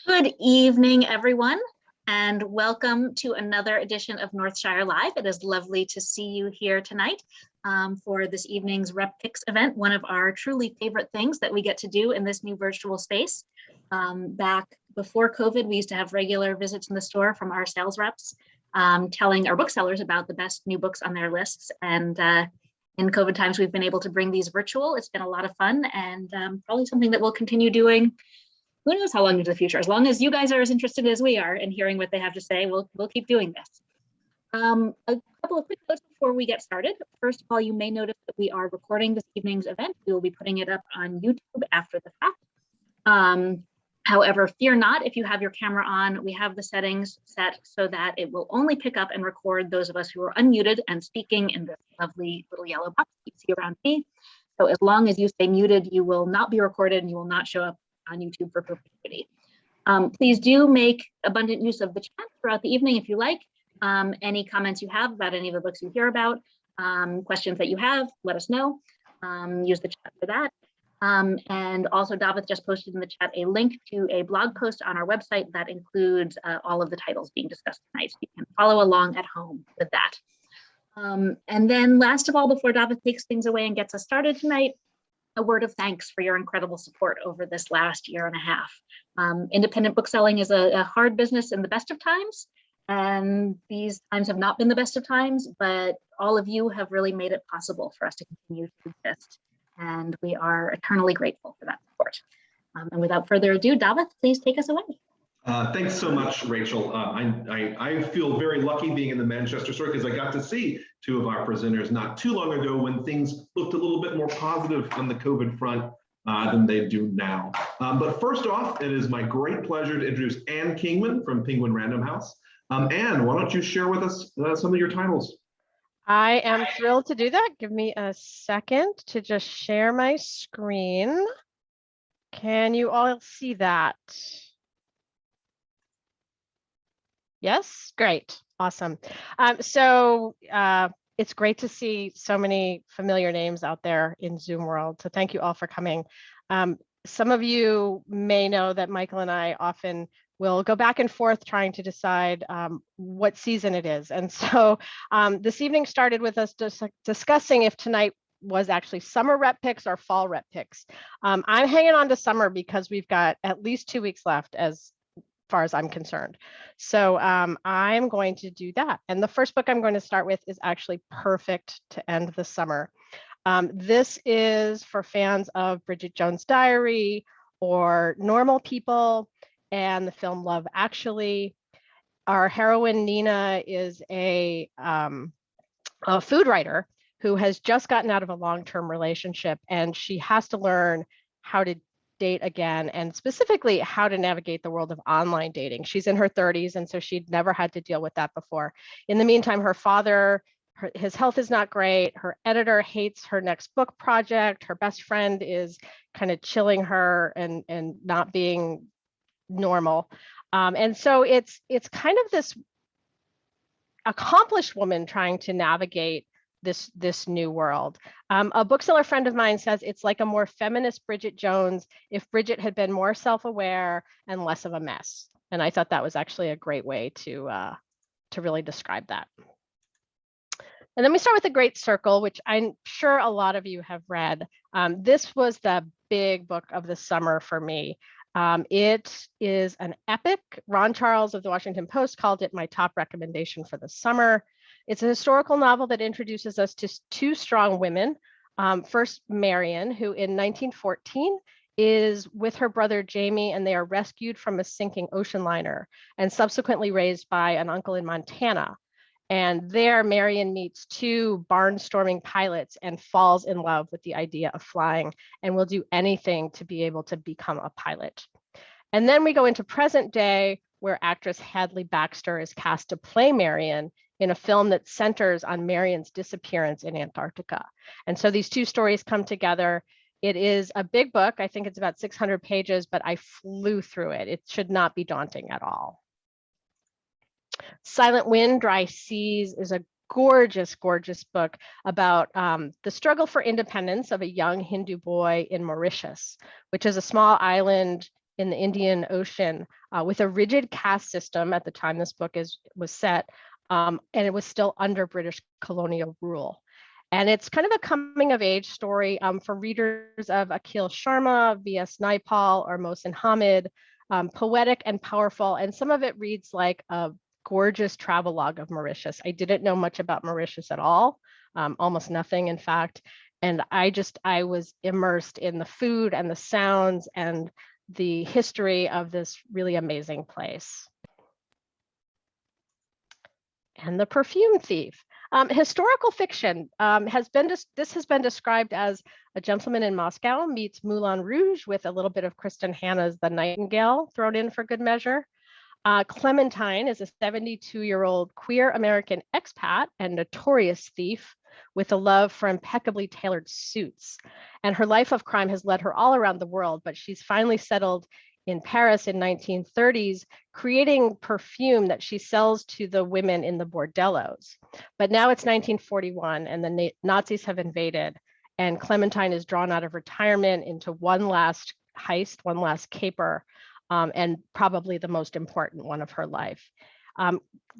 Good evening, everyone, and welcome to another edition of Northshire Live. It is lovely to see you here tonight for this evening's Rep Picks event, one of our truly favorite things that we get to do in this new virtual space. Back before COVID, we used to have regular visits in the store from our sales reps, telling our booksellers about the best new books on their lists. And in COVID times, we've been able to bring these virtual. It's been a lot of fun and probably something that we'll continue doing. Who knows how long into the future? As long as you guys are as interested as we are in hearing what they have to say, we'll keep doing this. A couple of quick notes before we get started. First of all, you may notice that we are recording this evening's event. We will be putting it up on YouTube after the fact. However, fear not, if you have your camera on, we have the settings set so that it will only pick up and record those of us who are unmuted and speaking in this lovely little yellow box you see around me. So as long as you stay muted, you will not be recorded and you will not show up on YouTube for perpetuity. Please do make abundant use of the chat throughout the evening if you like. Any comments you have about any of the books you hear about, questions that you have, let us know. Use the chat for that. And also Davith just posted in the chat a link to a blog post on our website that includes all of the titles being discussed tonight. So you can follow along at home with that. And then last of all, before Davith takes things away and gets us started tonight, a word of thanks for your incredible support over this last year and a half. Independent bookselling is a hard business in the best of times, and these times have not been the best of times, but all of you have really made it possible for us to continue to exist, and we are eternally grateful for that support. And without further ado, Davith, please take us away. Thanks so much, Rachel. I feel very lucky being in the Manchester Circus. I got to see two of our presenters not too long ago when things looked a little bit more positive on the COVID front than they do now. But first off, it is my great pleasure to introduce Anne Kingman from Penguin Random House. Anne, why don't you share with us some of your titles? I am thrilled to do that. Give me a second to just share my screen. Can you all see that? Yes, great, awesome. So it's great to see so many familiar names out there in Zoom world. So thank you all for coming. Some of you may know that Michael and I often will go back and forth trying to decide what season it is. And so this evening started with us discussing if tonight was actually summer rep picks or fall rep picks. I'm hanging on to summer because we've got at least 2 weeks left as far as I'm concerned. So I'm going to do that. And the first book I'm going to start with is actually perfect to end the summer. This is for fans of Bridget Jones' Diary or Normal People and the film Love Actually. Our heroine Nina is a food writer who has just gotten out of a long-term relationship, and she has to learn how to date again, and specifically how to navigate the world of online dating. She's in her 30s, and so she'd never had to deal with that before. In the meantime, her father, his health is not great. Her editor hates her next book project. Her best friend is kind of chilling her and not being normal. And so it's kind of this accomplished woman trying to navigate this new world. A bookseller friend of mine says it's like a more feminist Bridget Jones if Bridget had been more self-aware and less of a mess. And I thought that was actually a great way to really describe that. And then we start with The Great Circle, which I'm sure a lot of you have read. This was the big book of the summer for me. It is an epic. Ron Charles of the Washington Post called it my top recommendation for the summer. It's a historical novel that introduces us to two strong women. First, Marion, who in 1914 is with her brother Jamie, and they are rescued from a sinking ocean liner and subsequently raised by an uncle in Montana. And there, Marion meets two barnstorming pilots and falls in love with the idea of flying and will do anything to be able to become a pilot. And then we go into present day, where actress Hadley Baxter is cast to play Marion in a film that centers on Marion's disappearance in Antarctica. And so these two stories come together. It is a big book. I think it's about 600 pages, but I flew through it. It should not be daunting at all. Silent Wind, Dry Seas is a gorgeous, gorgeous book about the struggle for independence of a young Hindu boy in Mauritius, which is a small island in the Indian Ocean with a rigid caste system at the time this book was set, and it was still under British colonial rule. And it's kind of a coming of age story for readers of Akhil Sharma, V.S. Naipaul, or Mohsin Hamid, poetic and powerful. And some of it reads like a gorgeous travelogue of Mauritius. I didn't know much about Mauritius at all, almost nothing, in fact. And I was immersed in the food and the sounds and the history of this really amazing place. And The Perfume Thief. Historical fiction has been described as A Gentleman in Moscow meets Moulin Rouge with a little bit of Kristen Hanna's The Nightingale thrown in for good measure. Clementine is a 72-year-old queer American expat and notorious thief with a love for impeccably tailored suits. And her life of crime has led her all around the world, but she's finally settled in Paris in 1930s, creating perfume that she sells to the women in the bordellos. But now it's 1941 and the Nazis have invaded, and Clementine is drawn out of retirement into one last heist, one last caper, and probably the most important one of her life.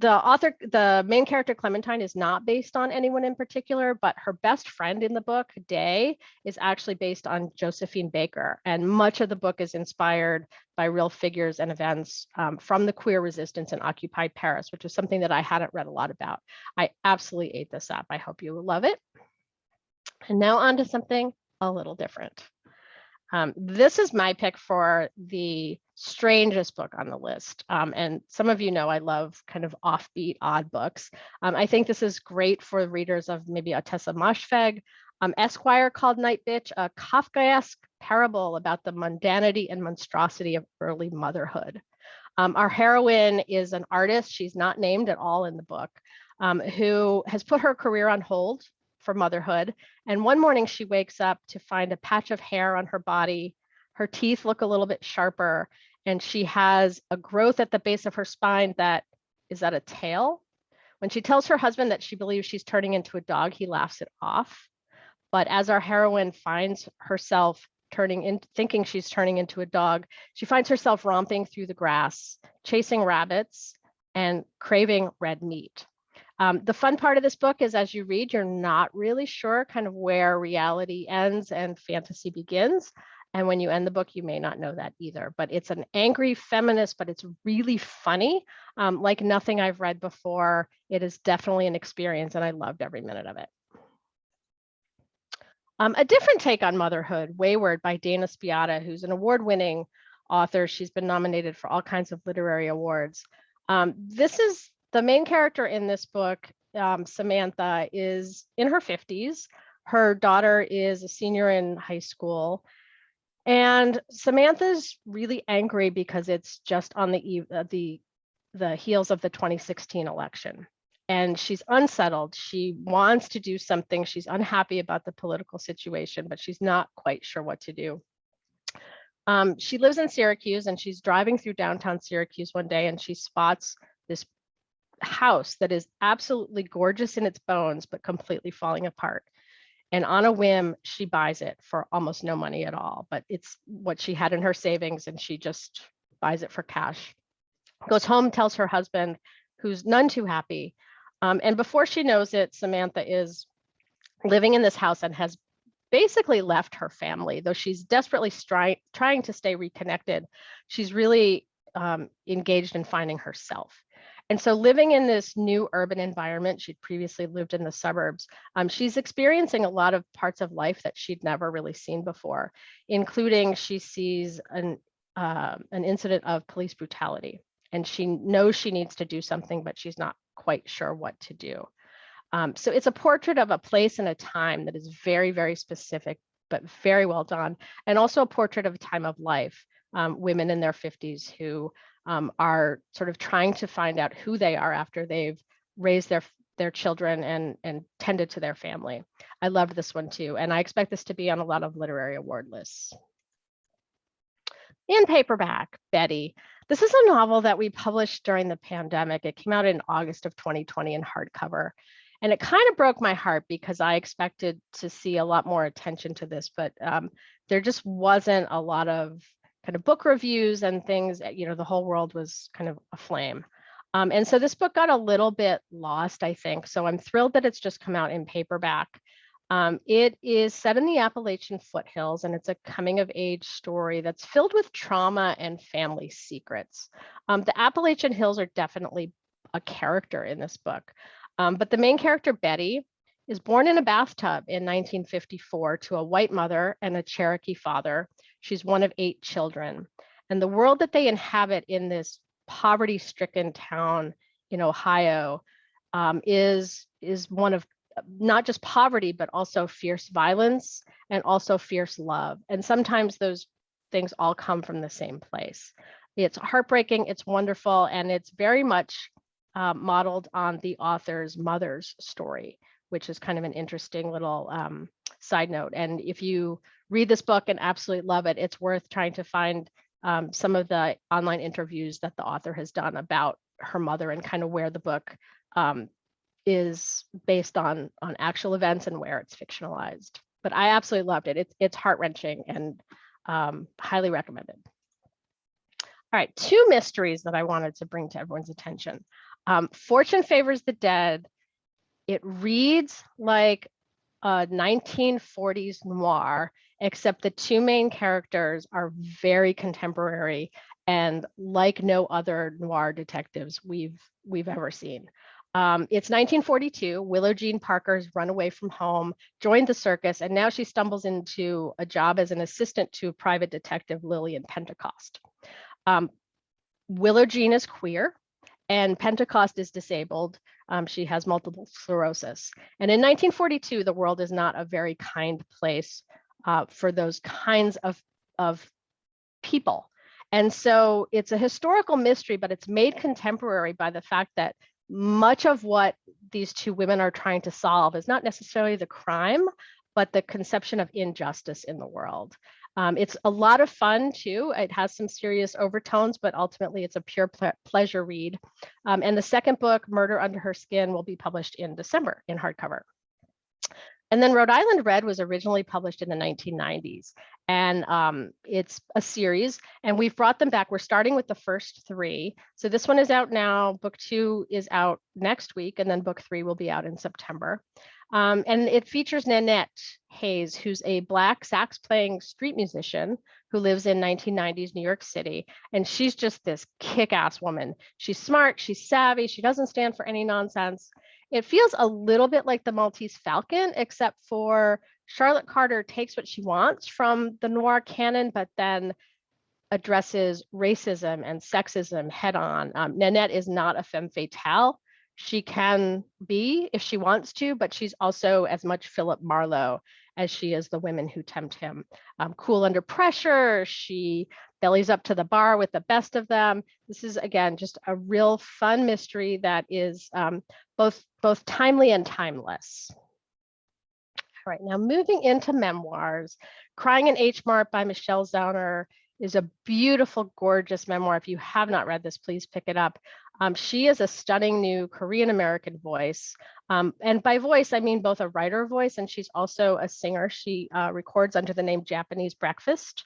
The main character Clementine is not based on anyone in particular, but her best friend in the book, Day, is actually based on Josephine Baker. And much of the book is inspired by real figures and events from the queer resistance in occupied Paris, which is something that I hadn't read a lot about. I absolutely ate this up. I hope you will love it. And now on to something a little different. This is my pick for the strangest book on the list. And some of you know I love kind of offbeat, odd books. I think this is great for readers of maybe Ottessa Moshfegh. Esquire called Night Bitch, a Kafkaesque parable about the mundanity and monstrosity of early motherhood. Our heroine is an artist, she's not named at all in the book, who has put her career on hold for motherhood. And one morning she wakes up to find a patch of hair on her body. Her teeth look a little bit sharper, and she has a growth at the base of her spine that is that a tail. When she tells her husband that she believes she's turning into a dog, he laughs it off. But as our heroine finds herself thinking she's turning into a dog, she finds herself romping through the grass, chasing rabbits, and craving red meat. The fun part of this book is as you read, you're not really sure kind of where reality ends and fantasy begins. And when you end the book, you may not know that either. But it's an angry feminist, but it's really funny. Like nothing I've read before. It is definitely an experience, and I loved every minute of it. A different take on motherhood, Wayward by Dana Spiotta, who's an award-winning author. She's been nominated for all kinds of literary awards. This is the main character in this book, Samantha, is in her 50s. Her daughter is a senior in high school. And Samantha's really angry because it's just on the heels of the 2016 election. And she's unsettled. She wants to do something. She's unhappy about the political situation, but she's not quite sure what to do. She lives in Syracuse, and she's driving through downtown Syracuse one day, and she spots this house that is absolutely gorgeous in its bones, but completely falling apart. And on a whim, she buys it for almost no money at all, but it's what she had in her savings, and she just buys it for cash. Goes home, tells her husband, who's none too happy. And before she knows it, Samantha is living in this house and has basically left her family, though she's desperately trying to stay reconnected. She's really engaged in finding herself. And so living in this new urban environment, she'd previously lived in the suburbs, she's experiencing a lot of parts of life that she'd never really seen before, including she sees an incident of police brutality, and she knows she needs to do something, but she's not quite sure what to do. So it's a portrait of a place and a time that is very, very specific, but very well done, and also a portrait of a time of life, women in their 50s who are sort of trying to find out who they are after they've raised their children and tended to their family. I loved this one too, and I expect this to be on a lot of literary award lists. In paperback, Betty. This is a novel that we published during the pandemic. It came out in August of 2020 in hardcover. And it kind of broke my heart because I expected to see a lot more attention to this, but there just wasn't a lot of kind of book reviews and things, the whole world was kind of aflame. And so this book got a little bit lost, I think. So I'm thrilled that it's just come out in paperback. It is set in the Appalachian foothills, and it's a coming of age story that's filled with trauma and family secrets. The Appalachian Hills are definitely a character in this book. But the main character, Betty, is born in a bathtub in 1954 to a white mother and a Cherokee father. She's one of 8 children. And the world that they inhabit in this poverty-stricken town in Ohio is one of not just poverty, but also fierce violence and also fierce love. And sometimes those things all come from the same place. It's heartbreaking, it's wonderful, and it's very much modeled on the author's mother's story, which is kind of an interesting little side note. And if you read this book and absolutely love it, it's worth trying to find some of the online interviews that the author has done about her mother and kind of where the book is based on actual events and where it's fictionalized. But I absolutely loved it. It's heart-wrenching and highly recommended. All right, 2 mysteries that I wanted to bring to everyone's attention. Fortune Favors the Dead. It reads like a 1940s noir, except the 2 main characters are very contemporary and like no other noir detectives we've ever seen. It's 1942. Willow Jean Parker's run away from home, joined the circus, and now she stumbles into a job as an assistant to private detective Lillian Pentecost. Willow Jean is queer, and Pentecost is disabled. She has multiple sclerosis. And in 1942, the world is not a very kind place for those kinds of people. And so it's a historical mystery, but it's made contemporary by the fact that much of what these 2 women are trying to solve is not necessarily the crime, but the conception of injustice in the world. It's a lot of fun too. It has some serious overtones, but ultimately it's a pure pleasure read. And the second book, Murder Under Her Skin, will be published in December in hardcover. And then Rhode Island Red was originally published in the 1990s, and it's a series, and we've brought them back. We're starting with the first 3. So this one is out now. Book 2 is out next week, and then book 3 will be out in September. And it features Nanette Hayes, who's a Black sax-playing street musician who lives in 1990s New York City. And she's just this kick-ass woman. She's smart, she's savvy, she doesn't stand for any nonsense. It feels a little bit like the Maltese Falcon, except for Charlotte Carter takes what she wants from the noir canon, but then addresses racism and sexism head on. Nanette is not a femme fatale. She can be if she wants to, but she's also as much Philip Marlowe as she is the women who tempt him. Cool under pressure, she bellies up to the bar with the best of them. This is, again, just a real fun mystery that is both timely and timeless. All right, now moving into memoirs. Crying in H Mart by Michelle Zauner is a beautiful, gorgeous memoir. If you have not read this, please pick it up. She is a stunning new Korean-American voice. And by voice, I mean both a writer voice, and she's also a singer. She records under the name Japanese Breakfast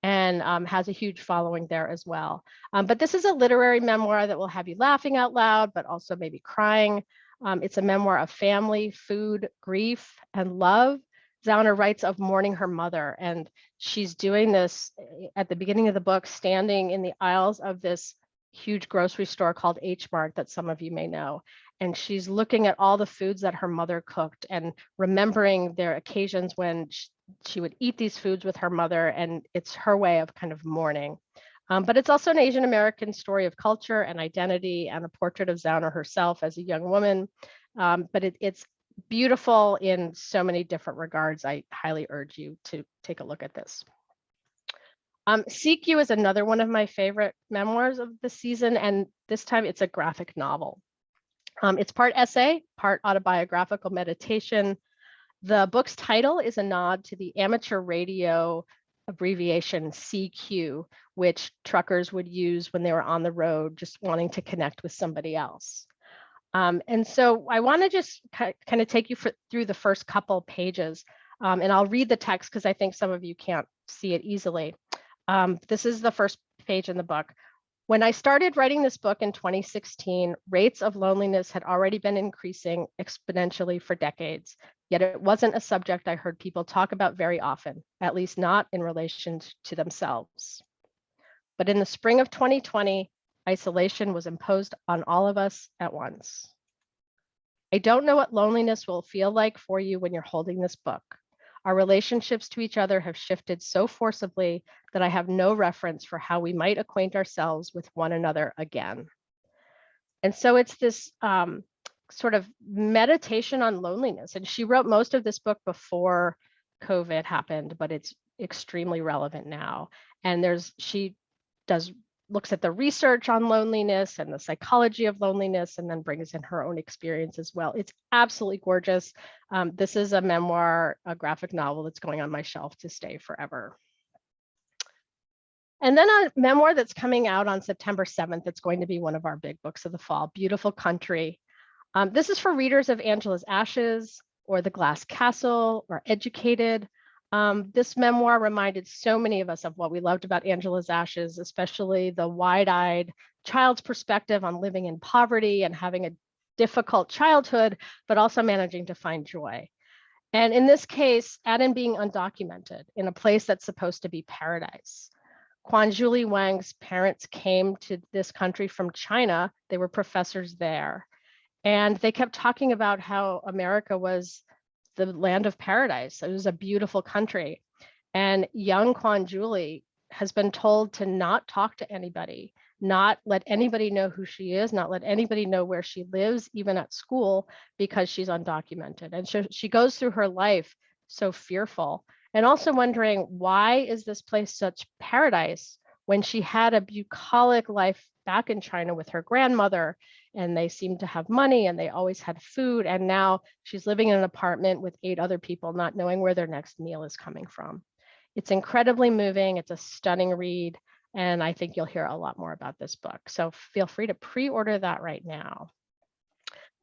and has a huge following there as well. But this is a literary memoir that will have you laughing out loud, but also maybe crying. It's a memoir of family, food, grief, and love. Zauner writes of mourning her mother, and she's doing this at the beginning of the book, standing in the aisles of this huge grocery store called H Mart that some of you may know. And she's looking at all the foods that her mother cooked and remembering their occasions when she would eat these foods with her mother, and it's her way of kind of mourning. But it's also an Asian American story of culture and identity and a portrait of Zauner herself as a young woman. But it's beautiful in so many different regards. I highly urge you to take a look at this. Seek You is another one of my favorite memoirs of the season, and this time it's a graphic novel. It's part essay, part autobiographical meditation. The book's title is a nod to the amateur radio abbreviation CQ, which truckers would use when they were on the road just wanting to connect with somebody else. And so I want to just kind of take you through the first couple pages, and I'll read the text because I think some of you can't see it easily. This is the first page in the book. When I started writing this book in 2016, rates of loneliness had already been increasing exponentially for decades, yet it wasn't a subject I heard people talk about very often, at least not in relation to themselves. But in the spring of 2020, isolation was imposed on all of us at once. I don't know what loneliness will feel like for you when you're holding this book. Our relationships to each other have shifted so forcibly that I have no reference for how we might acquaint ourselves with one another again. And so it's this sort of meditation on loneliness. And she wrote most of this book before COVID happened, but it's extremely relevant now. And she looks at the research on loneliness and the psychology of loneliness, and then brings in her own experience as well. It's absolutely gorgeous. This is a memoir, a graphic novel that's going on my shelf to stay forever. And then a memoir that's coming out on September 7th, it's going to be one of our big books of the fall, Beautiful Country. This is for readers of Angela's Ashes or The Glass Castle or Educated. This memoir reminded so many of us of what we loved about Angela's Ashes, especially the wide-eyed child's perspective on living in poverty and having a difficult childhood, but also managing to find joy. And in this case, add in being undocumented in a place that's supposed to be paradise. Quan Julie Wang's parents came to this country from China. They were professors there. And they kept talking about how America was the land of paradise. It was a beautiful country. And young Quan Julie has been told to not talk to anybody, not let anybody know who she is, not let anybody know where she lives, even at school, because she's undocumented. And so she goes through her life so fearful, and also wondering, why is this place such paradise when she had a bucolic life back in China with her grandmother, and they seemed to have money and they always had food, and now she's living in an apartment with 8 other people, not knowing where their next meal is coming from. It's incredibly moving. It's a stunning read, and I think you'll hear a lot more about this book. So feel free to pre-order that right now.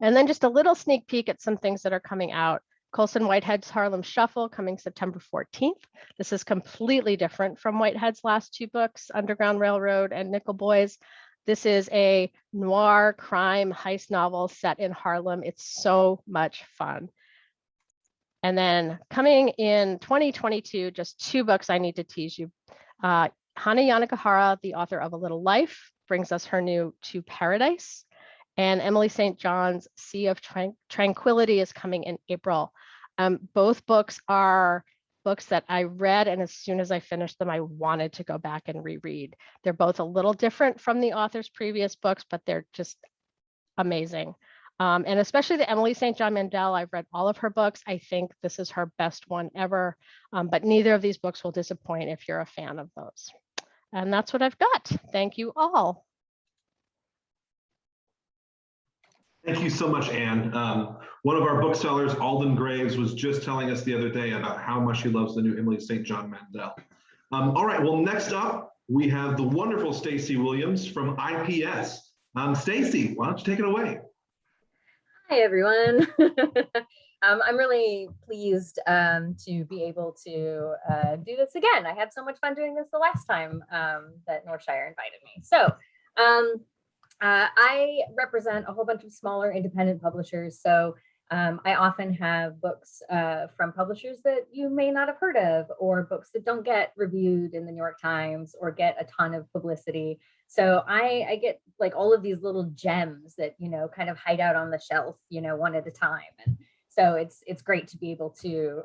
And then just a little sneak peek at some things that are coming out. Colson Whitehead's Harlem Shuffle coming September 14th. This is completely different from Whitehead's last 2 books, Underground Railroad and Nickel Boys. This is a noir crime heist novel set in Harlem. It's so much fun. And then coming in 2022, just 2 books I need to tease you. Hana Yanagihara, the author of A Little Life, brings us her new To Paradise. And Emily St. John's Sea of Tranquility is coming in April. Both books are books that I read, and as soon as I finished them, I wanted to go back and reread. They're both a little different from the author's previous books, but they're just amazing. And especially the Emily St. John Mandel, I've read all of her books. I think this is her best one ever, but neither of these books will disappoint if you're a fan of those. And that's what I've got. Thank you all. Thank you so much, Anne. One of our booksellers, Alden Graves, was just telling us the other day about how much he loves the new Emily St. John Mandel. All right, well, next up, we have the wonderful Stacy Williams from IPS. Stacy, why don't you take it away? Hi, everyone. I'm really pleased to be able to do this again. I had so much fun doing this the last time that Northshire invited me. So I represent a whole bunch of smaller independent publishers. So I often have books from publishers that you may not have heard of, or books that don't get reviewed in the New York Times or get a ton of publicity. So I get like all of these little gems that, you know, kind of hide out on the shelf, you know, one at a time. And so it's great to be able to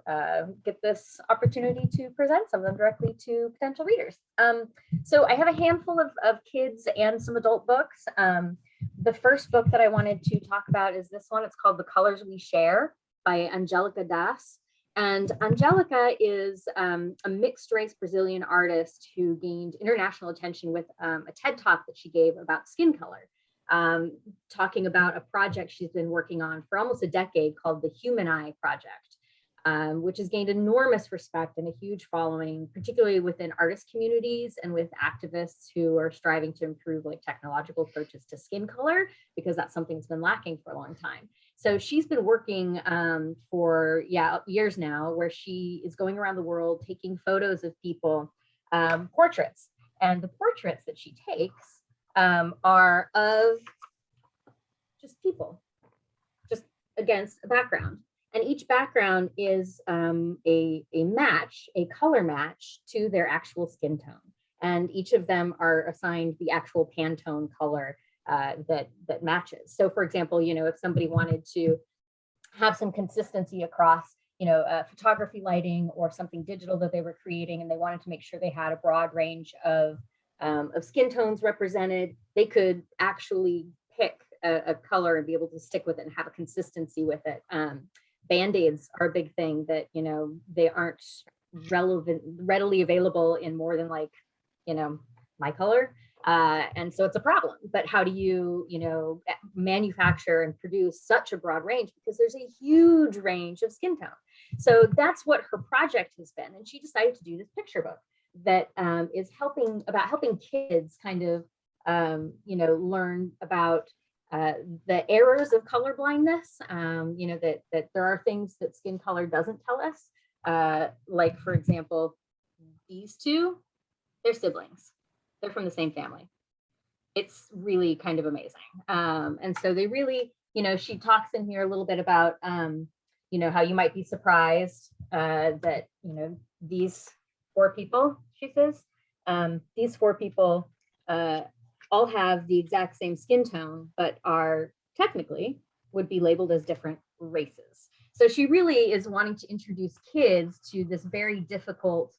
get this opportunity to present some of them directly to potential readers. So I have a handful of kids and some adult books. The first book that I wanted to talk about is this one. It's called The Colors We Share by Angelica Das. And Angelica is a mixed race Brazilian artist who gained international attention with a TED Talk that she gave about skin color, talking about a project she's been working on for almost a decade called the Human Eye Project, which has gained enormous respect and a huge following, particularly within artist communities and with activists who are striving to improve like technological approaches to skin color, because that's something that's been lacking for a long time. So she's been working for years now, where she is going around the world taking photos of people portraits. And the portraits that she takes are of just people, just against a background. And each background is a match, a color match to their actual skin tone. And each of them are assigned the actual Pantone color that matches. So for example, if somebody wanted to have some consistency across, photography lighting or something digital that they were creating, and they wanted to make sure they had a broad range of skin tones represented, they could actually pick a color and be able to stick with it and have a consistency with it. Band-Aids are a big thing that, they aren't readily available in more than my color. And so it's a problem, but how do you, manufacture and produce such a broad range, because there's a huge range of skin tone. So that's what her project has been. And she decided to do this picture book that is helping kids kind of, learn about the errors of color blindness, that there are things that skin color doesn't tell us. Like, for example, these two, they're siblings. They're from the same family. It's really kind of amazing. And so they really, she talks in here a little bit about, how you might be surprised that, these 4 people, she says, these 4 people all have the exact same skin tone, but are technically would be labeled as different races. So she really is wanting to introduce kids to this very difficult,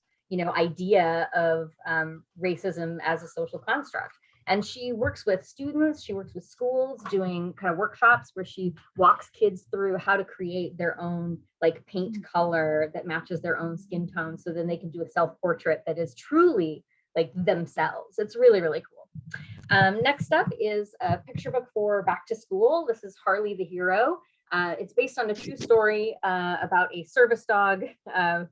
idea of racism as a social construct. And she works with students, she works with schools doing kind of workshops where she walks kids through how to create their own paint color that matches their own skin tone, so then they can do a self-portrait that is truly themselves. It's really, really cool. Next up is a picture book for back to school. This is Harley the Hero. It's based on a true story about a service dog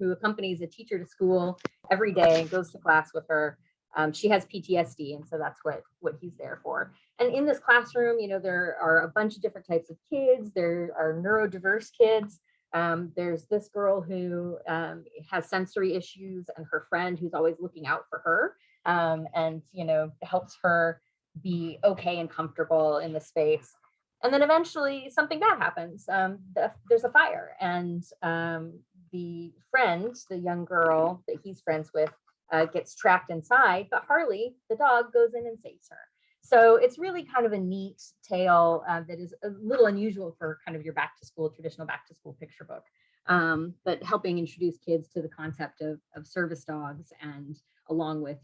who accompanies a teacher to school every day and goes to class with her. She has PTSD, and so that's what he's there for. And in this classroom, there are a bunch of different types of kids. There are neurodiverse kids. There's this girl who has sensory issues, and her friend who's always looking out for her, and helps her be okay and comfortable in the space. And then eventually something bad happens. There's a fire, and the friend, the young girl that he's friends with, gets trapped inside, but Harley, the dog, goes in and saves her. So it's really kind of a neat tale that is a little unusual for kind of your traditional back to school picture book, but helping introduce kids to the concept of service dogs, and along with,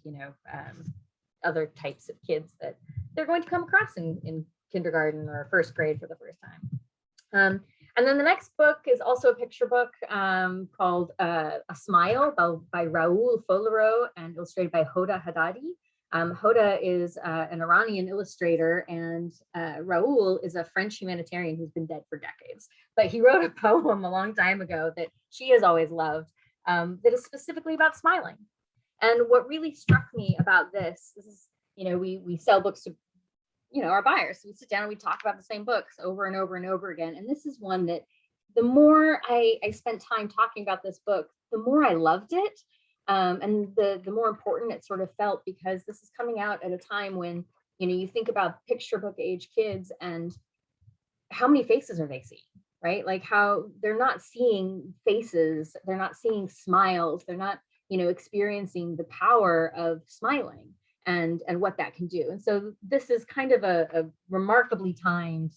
other types of kids that they're going to come across in kindergarten or first grade for the first time. And then the next book is also a picture book called A Smile by Raoul Folero and illustrated by Hoda Haddadi. Hoda is an Iranian illustrator, and Raoul is a French humanitarian who's been dead for decades. But he wrote a poem a long time ago that she has always loved that is specifically about smiling. And what really struck me about this is, we sell books to our buyers. So we sit down and we talk about the same books over and over and over again. And this is one that the more I spent time talking about this book, the more I loved it. And the more important it sort of felt, because this is coming out at a time when, you think about picture book age kids and how many faces are they seeing, right? Like how they're not seeing faces, they're not seeing smiles, they're not, experiencing the power of smiling and what that can do. And so this is kind of a remarkably timed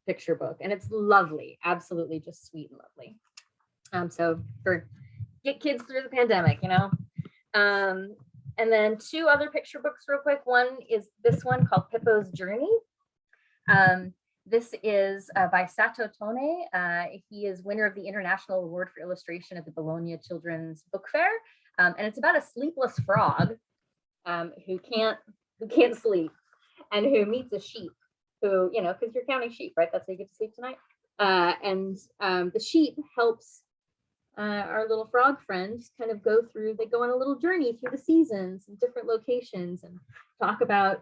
picture book, and it's lovely, absolutely just sweet and lovely. So get kids through the pandemic, and then 2 other picture books real quick. One is this one called Pippo's Journey. This is by Sato Tone. He is winner of the International Award for Illustration at the Bologna Children's Book Fair. And it's about a sleepless frog who can't sleep, and who meets a sheep who, because you're counting sheep, right? That's how you get to sleep tonight. And the sheep helps our little frog friend kind of they go on a little journey through the seasons and different locations, and talk about,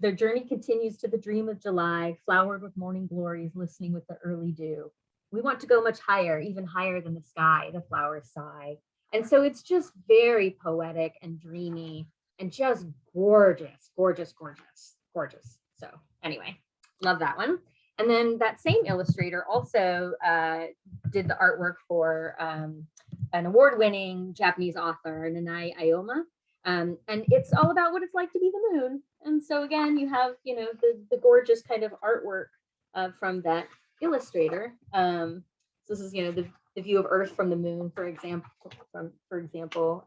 their journey continues to the dream of July, flowered with morning glories, listening with the early dew. We want to go much higher, even higher than the sky, the flowers sigh. And so it's just very poetic and dreamy and just gorgeous, gorgeous, gorgeous, gorgeous. So anyway, love that one. And then that same illustrator also did the artwork for an award-winning Japanese author, Nanai Ioma. And it's all about what it's like to be the moon. And so again, you have, you know, the gorgeous kind of artwork from that illustrator. So this is, you know, the view of Earth from the moon, for example,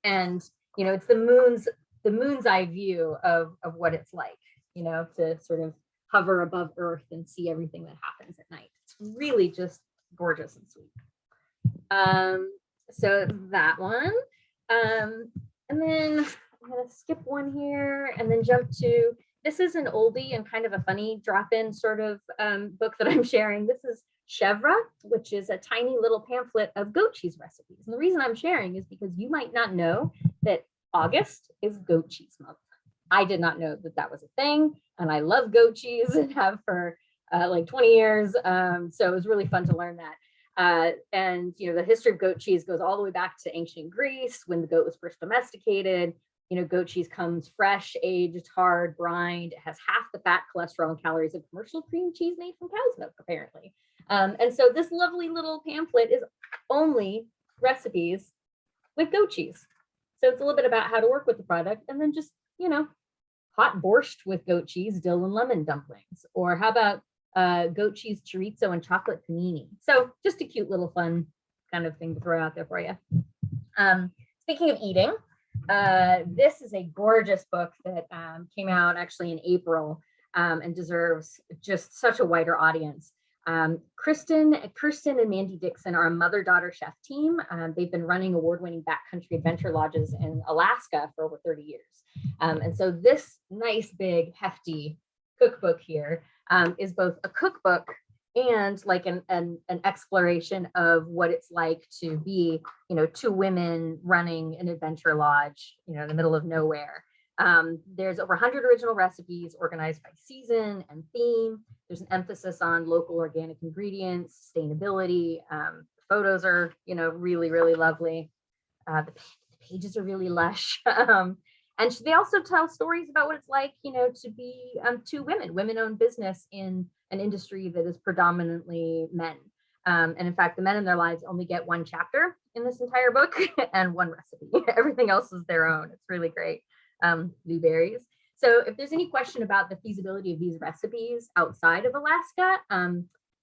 and you know, it's the moon's eye view of what it's like, you know, to sort of hover above Earth and see everything that happens at night. It's really just gorgeous and sweet. So that one, and then I'm gonna skip one here and then jump to, this is an oldie and kind of a funny drop-in sort of book that I'm sharing. This is Chèvre, which is a tiny little pamphlet of goat cheese recipes. And the reason I'm sharing is because you might not know that August is goat cheese month. I did not know that that was a thing, and I love goat cheese and have for like 20 years. So it was really fun to learn that. And you know, the history of goat cheese goes all the way back to ancient Greece when the goat was first domesticated. You know, goat cheese comes fresh, aged, hard, brined. It has half the fat, cholesterol, and calories of commercial cream cheese made from cow's milk, apparently. And so this lovely little pamphlet is only recipes with goat cheese. So it's a little bit about how to work with the product, and then just, you know, hot borscht with goat cheese, dill and lemon dumplings, or how about goat cheese chorizo and chocolate panini. So just a cute little fun kind of thing to throw out there for you. Speaking of eating, this is a gorgeous book that came out actually in April and deserves just such a wider audience. Kirsten and Mandy Dixon are a mother-daughter chef team. They've been running award-winning backcountry adventure lodges in Alaska for over 30 years. And so this nice, big, hefty cookbook here is both a cookbook and like an exploration of what it's like to be, you know, two women running an adventure lodge, you know, in the middle of nowhere. There's over 100 original recipes organized by season and theme. There's an emphasis on local organic ingredients, sustainability. Photos are, you know, really, really lovely. The pages are really lush. And they also tell stories about what it's like, you know, to be two women-owned business in an industry that is predominantly men. And in fact, the men in their lives only get one chapter in this entire book and one recipe. Everything else is their own. It's really great. Blueberries. So if there's any question about the feasibility of these recipes outside of Alaska,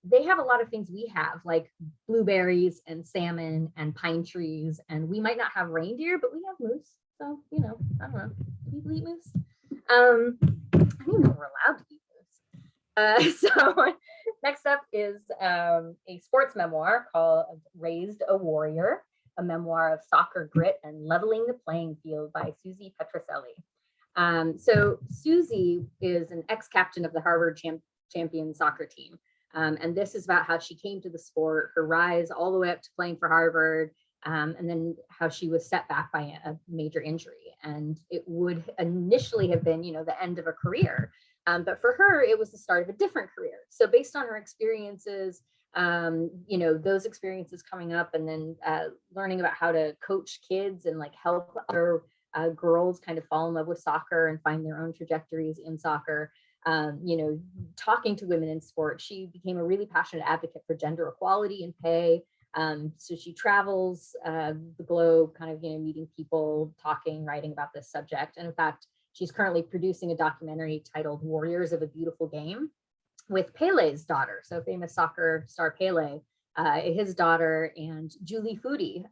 they have a lot of things we have, like blueberries and salmon and pine trees. And we might not have reindeer, but we have moose. So, you know, I don't know. Do people eat moose? I don't even know if we're allowed to eat moose. So next up is a sports memoir called Raised a Warrior, a memoir of soccer grit and leveling the playing field by Susie Petroselli. So Susie is an ex-captain of the Harvard champion soccer team. And this is about how she came to the sport, her rise all the way up to playing for Harvard, and then how she was set back by a major injury. And it would initially have been, you know, the end of a career. But for her, it was the start of a different career. So based on her experiences, you know, those experiences coming up, and then learning about how to coach kids and like help other girls kind of fall in love with soccer and find their own trajectories in soccer. You know, talking to women in sport, she became a really passionate advocate for gender equality and pay. So she travels the globe, kind of, you know, meeting people, talking, writing about this subject. And in fact, she's currently producing a documentary titled Warriors of a Beautiful Game with Pele's daughter. So famous soccer star Pele, his daughter, and Julie Foudy,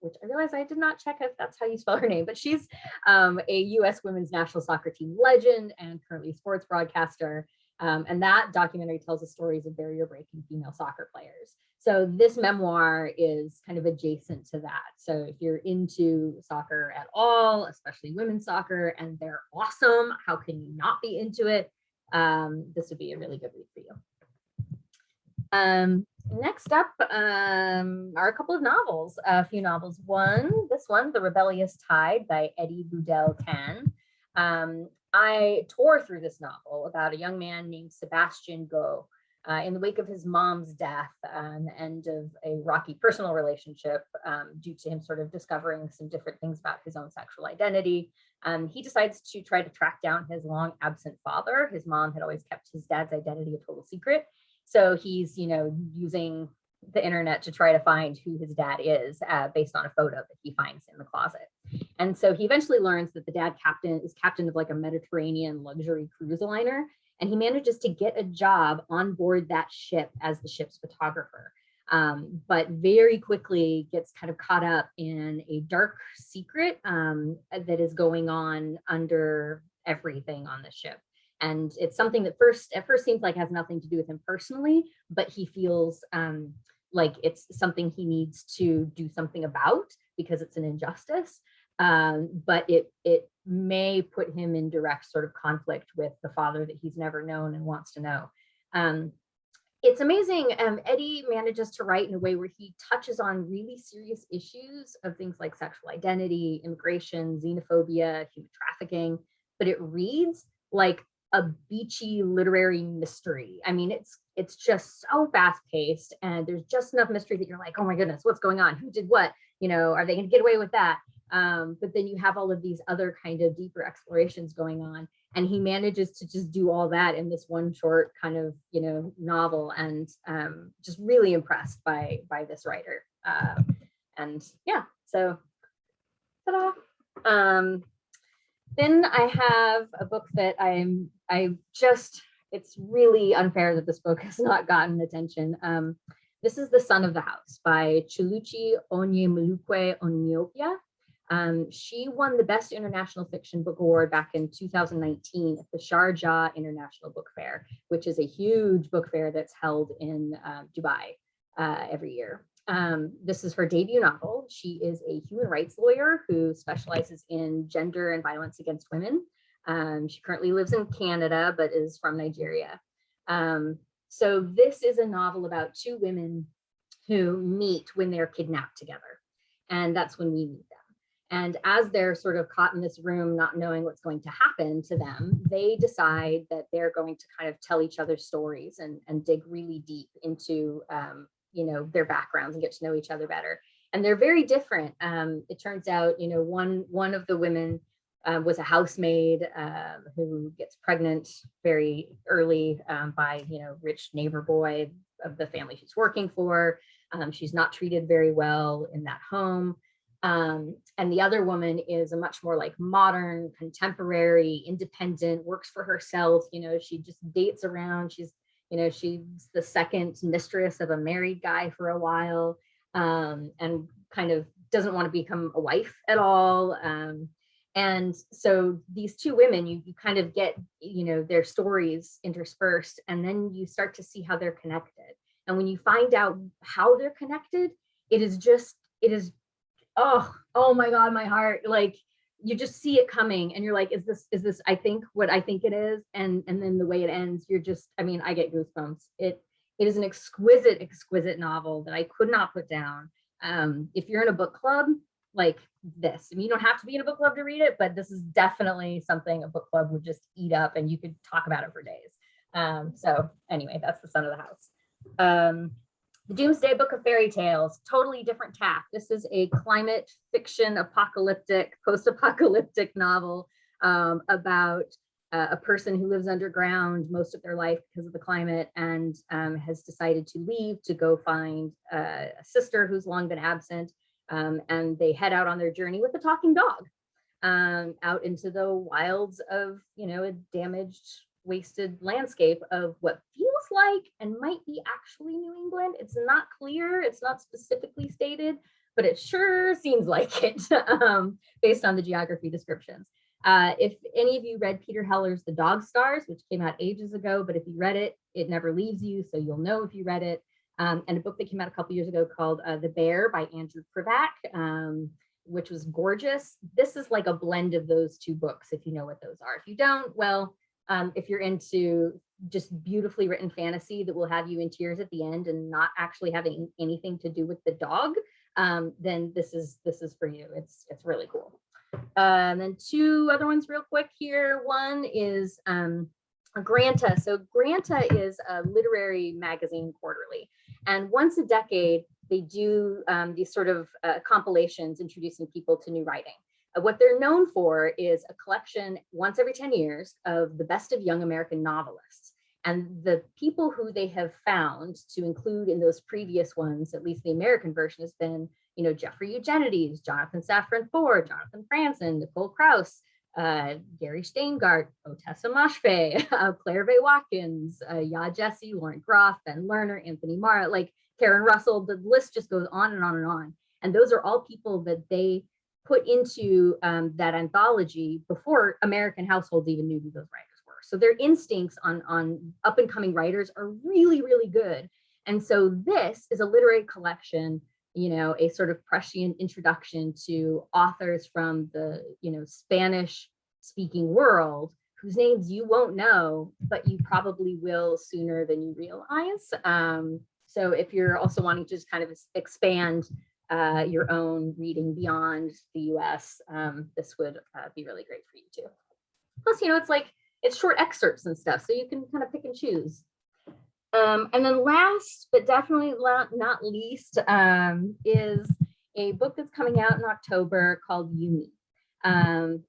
which I realize I did not check if that's how you spell her name, but she's a US women's national soccer team legend and currently sports broadcaster. And that documentary tells the stories of barrier-breaking female soccer players. So this memoir is kind of adjacent to that. So if you're into soccer at all, especially women's soccer, and they're awesome, how can you not be into it? This would be a really good read for you. Next up are a couple of novels, a few novels. This one, The Rebellious Tide by Eddie Boudel Tan. I tore through this novel about a young man named Sebastian Go, in the wake of his mom's death and the end of a rocky personal relationship due to him sort of discovering some different things about his own sexual identity, he decides to try to track down his long absent father. His mom had always kept his dad's identity a total secret. So he's, using the internet to try to find who his dad is based on a photo that he finds in the closet. And so he eventually learns that the dad is captain of like a Mediterranean luxury cruise liner. And he manages to get a job on board that ship as the ship's photographer, but very quickly gets kind of caught up in a dark secret that is going on under everything on the ship. And it's something that at first seems like has nothing to do with him personally, but he feels like it's something he needs to do something about because it's an injustice. But it may put him in direct sort of conflict with the father that he's never known and wants to know. It's amazing. Eddie manages to write in a way where he touches on really serious issues of things like sexual identity, immigration, xenophobia, human trafficking, but it reads like a beachy literary mystery. I mean, it's just so fast paced and there's just enough mystery that you're like, oh my goodness, what's going on? Who did what? Are they going to get away with that? But then you have all of these other kind of deeper explorations going on. And he manages to just do all that in this one short kind of, novel, and just really impressed by this writer. And yeah, so ta-da. Then I have a book that it's really unfair that this book has not gotten attention. This is The Son of the House by Chiluchi Onyemulukwe Onyopia. She won the Best International Fiction Book Award back in 2019 at the Sharjah International Book Fair, which is a huge book fair that's held in Dubai every year. This is her debut novel. She is a human rights lawyer who specializes in gender and violence against women. She currently lives in Canada, but is from Nigeria. So this is a novel about two women who meet when they're kidnapped together. And that's when we meet them. And as they're sort of caught in this room, not knowing what's going to happen to them, they decide that they're going to kind of tell each other stories and dig really deep into, their backgrounds and get to know each other better. And they're very different. It turns out, one of the women was a housemaid who gets pregnant very early by, rich neighbor boy of the family she's working for. She's not treated very well in that home. And the other woman is a much more like modern, contemporary, independent, works for herself. She just dates around. She's the second mistress of a married guy for a while, and kind of doesn't want to become a wife at all. And so these two women, you kind of get, their stories interspersed, and then you start to see how they're connected. And when you find out how they're connected, it is oh my God, my heart, like you just see it coming and you're like, is this I think what I think it is? And then the way it ends, you're just, I get goosebumps. It is an exquisite novel that I could not put down. If you're in a book club like this, you don't have to be in a book club to read it, but this is definitely something a book club would just eat up and you could talk about it for days. So anyway, that's The Son of the House. The Doomsday Book of Fairy Tales, totally different tack. This is a climate fiction, post-apocalyptic novel about a person who lives underground most of their life because of the climate and has decided to leave to go find a sister who's long been absent. And they head out on their journey with a talking dog out into the wilds of, a damaged, wasted landscape of what feels like and might be actually New England. It's not clear, it's not specifically stated, but it sure seems like it based on the geography descriptions. If any of you read Peter Heller's The Dog Stars, which came out ages ago, but if you read it, it never leaves you, so you'll know if you read it. And a book that came out a couple years ago called The Bear by Andrew Krivak, which was gorgeous. This is like a blend of those two books, if you know what those are. If you don't, well, if you're into just beautifully written fantasy that will have you in tears at the end and not actually having anything to do with the dog, then this is for you. It's really cool. And then two other ones real quick here. One is Granta. So Granta is a literary magazine quarterly. And once a decade, they do these sort of compilations introducing people to new writing. What they're known for is a collection once every 10 years of the best of young American novelists. And the people who they have found to include in those previous ones, at least the American version, has been, Jeffrey Eugenides, Jonathan Safran Foer, Jonathan Franzen, Nicole Krauss, Gary Steingart, Otessa Moshfegh, Claire Vaye Watkins, Yaa Gyasi, Lauren Groff, Ben Lerner, Anthony Marra, like Karen Russell. The list just goes on and on and on. And those are all people that they put into that anthology before American households even knew who those writers were. So their instincts on up and coming writers are really, really good. And so this is a literary collection, a sort of prescient introduction to authors from the, Spanish speaking world whose names you won't know, but you probably will sooner than you realize. So if you're also wanting to just kind of expand your own reading beyond the US, this would be really great for you too. Plus, it's short excerpts and stuff, so you can kind of pick and choose. And then last, but definitely not least, is a book that's coming out in October called Yumi. And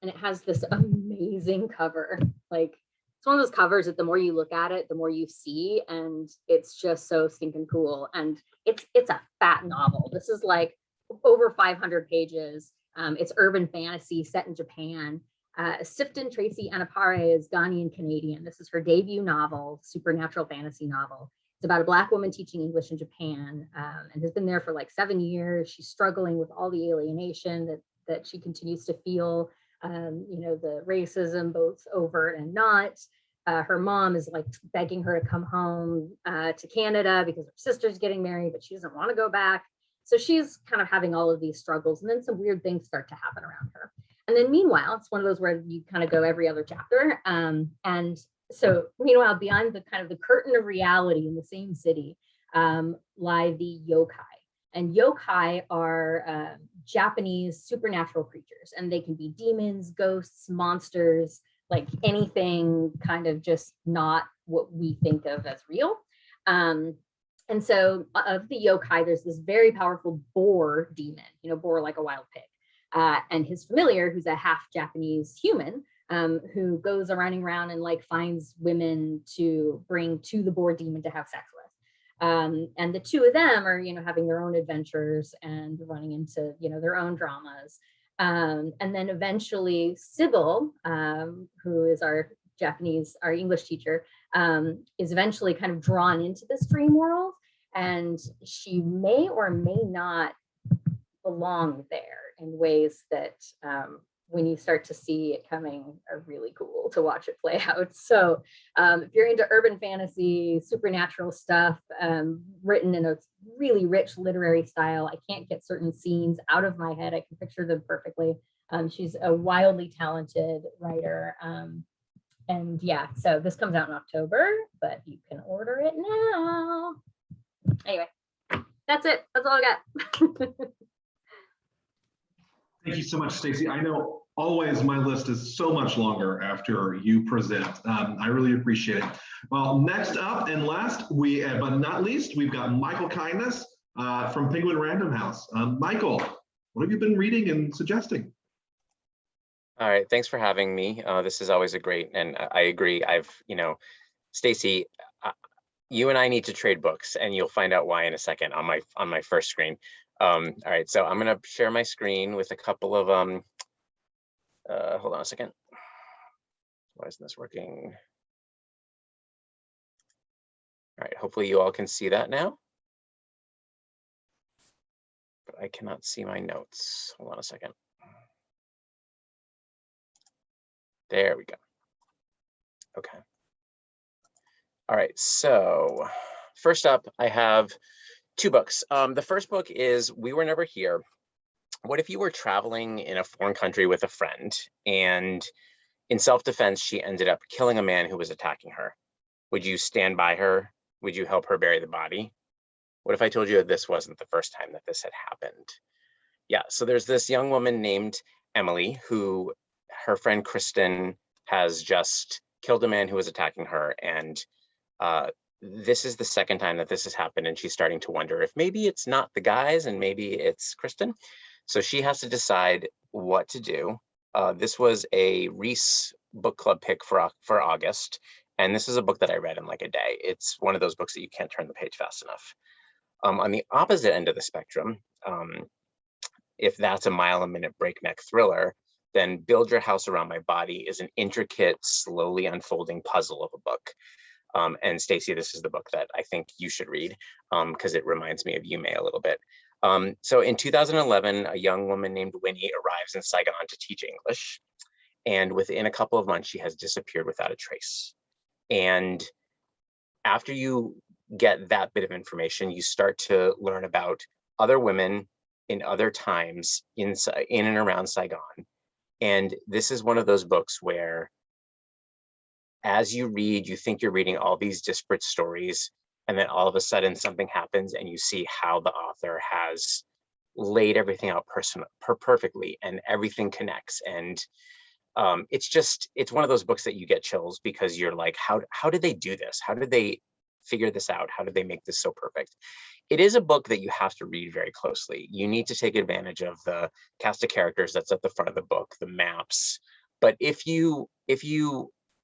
it has this amazing cover. Like, it's one of those covers that the more you look at it, the more you see, and it's just so stinking cool. And it's a fat novel. This is like over 500 pages. It's urban fantasy set in Japan. Sifton Tracy Anapare is Ghanaian Canadian. This is her debut novel, supernatural fantasy novel. It's about a Black woman teaching English in Japan, and has been there for like 7 years. She's struggling with all the alienation that she continues to feel, the racism, both overt and not. Her mom is like begging her to come home to Canada because her sister's getting married, but she doesn't want to go back. So she's kind of having all of these struggles, and then some weird things start to happen around her. And then meanwhile, it's one of those where you kind of go every other chapter. And so meanwhile, beyond the kind of the curtain of reality in the same city, lie the yokai. And yokai are Japanese supernatural creatures, and they can be demons, ghosts, monsters, like anything kind of just not what we think of as real. And so of the yokai, there's this very powerful boar demon, boar like a wild pig. And his familiar, who's a half Japanese human, who goes running around and like finds women to bring to the boar demon to have sex with. And the two of them are, having their own adventures and running into, their own dramas. And then eventually Sybil, who is our English teacher, is eventually kind of drawn into this dream world. And she may or may not belong there in ways that when you start to see it coming are really cool to watch it play out. So if you're into urban fantasy, supernatural stuff, written in a really rich literary style, I can't get certain scenes out of my head. I can picture them perfectly. She's a wildly talented writer. And yeah, so this comes out in October, but you can order it now. Anyway, that's it. That's all I got. Thank you so much, Stacy. I know always my list is so much longer after you present. I really appreciate it. Well, next up and last, but not least, we've got Michael Kindness from Penguin Random House. Michael, what have you been reading and suggesting? All right, thanks for having me. This is always a great, and I agree. Stacy, you and I need to trade books, and you'll find out why in a second on my first screen. All right, so I'm gonna share my screen with a couple of hold on a second. Why isn't this working? All right, hopefully you all can see that now. But I cannot see my notes. Hold on a second. There we go. Okay. All right, so first up, I have two books. The first book is We Were Never Here. What if you were traveling in a foreign country with a friend, and in self-defense, she ended up killing a man who was attacking her? Would you stand by her? Would you help her bury the body? What if I told you that this wasn't the first time that this had happened? Yeah, so there's this young woman named Emily who her friend Kristen has just killed a man who was attacking her. And this is the second time that this has happened, and she's starting to wonder if maybe it's not the guys and maybe it's Kristen. So she has to decide what to do. This was a Reese book club pick for August, and this is a book that I read in like a day. It's one of those books that you can't turn the page fast enough. On the opposite end of the spectrum, if that's a mile-a-minute breakneck thriller, then Build Your House Around My Body is an intricate, slowly unfolding puzzle of a book. And Stacy, this is the book that I think you should read because it reminds me of you, May, a little bit. So in 2011, a young woman named Winnie arrives in Saigon to teach English. And within a couple of months, she has disappeared without a trace. And after you get that bit of information, you start to learn about other women in other times in and around Saigon. And this is one of those books where as you read, you think you're reading all these disparate stories, and then all of a sudden something happens and you see how the author has laid everything out perfectly and everything connects. And it's one of those books that you get chills because you're like, how did they do this? How did they figure this out? How did they make this so perfect? It is a book that you have to read very closely. You need to take advantage of the cast of characters that's at the front of the book, the maps. But if you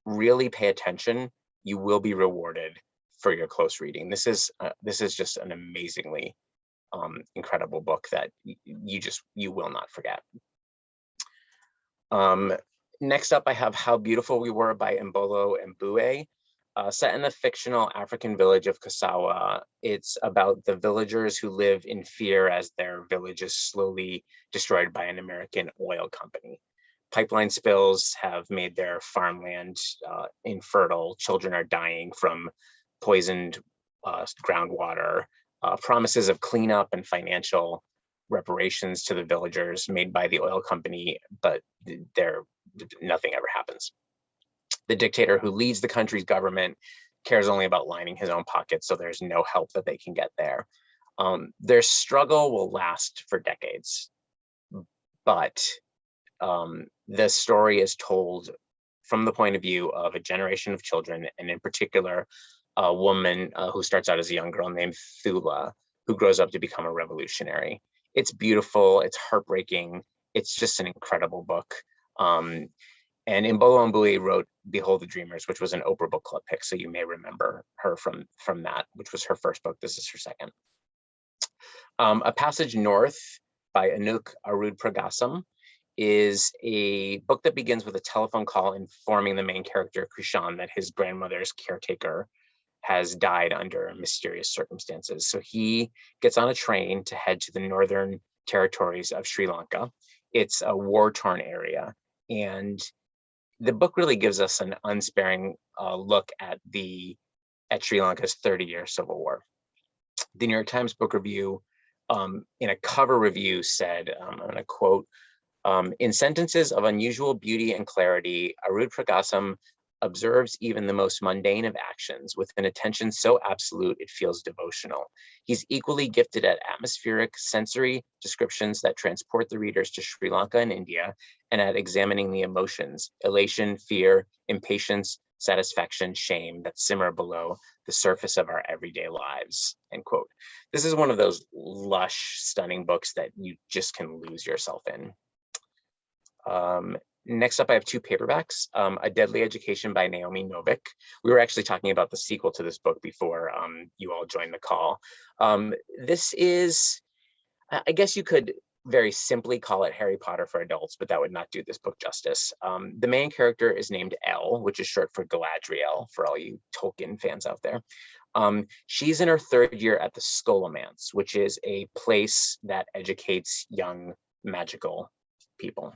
really pay attention, you will be rewarded for your close reading. This is just an amazingly incredible book that you will not forget. Next up, I have How Beautiful We Were by Mbolo Mbue. Set in the fictional African village of Kasawa, it's about the villagers who live in fear as their village is slowly destroyed by an American oil company. Pipeline spills have made their farmland infertile. Children are dying from poisoned groundwater. Promises of cleanup and financial reparations to the villagers made by the oil company, but nothing ever happens. The dictator who leads the country's government cares only about lining his own pockets, so there's no help that they can get there. Their struggle will last for decades, but the story is told from the point of view of a generation of children, and in particular, a woman who starts out as a young girl named Thula, who grows up to become a revolutionary. It's beautiful, it's heartbreaking, it's just an incredible book. And Mbolo Mbue wrote Behold the Dreamers, which was an Oprah Book Club pick, so you may remember her from that, which was her first book. This is her second. A Passage North by Anouk Arud-Pragasam is a book that begins with a telephone call informing the main character, Krishan, that his grandmother's caretaker has died under mysterious circumstances. So he gets on a train to head to the northern territories of Sri Lanka. It's a war-torn area, and the book really gives us an unsparing look at Sri Lanka's 30-year civil war. The New York Times Book Review, in a cover review, said, I'm going to quote, in sentences of unusual beauty and clarity, Arud-Pragasam observes even the most mundane of actions with an attention so absolute it feels devotional. He's equally gifted at atmospheric sensory descriptions that transport the readers to Sri Lanka and India, and at examining the emotions, elation, fear, impatience, satisfaction, shame that simmer below the surface of our everyday lives, end quote. This is one of those lush, stunning books that you just can lose yourself in. Next up, I have two paperbacks, A Deadly Education by Naomi Novik. We were actually talking about the sequel to this book before you all joined the call. This is, I guess you could very simply call it Harry Potter for adults, but that would not do this book justice. The main character is named Elle, which is short for Galadriel, for all you Tolkien fans out there. She's in her third year at the Scholomance, which is a place that educates young magical people.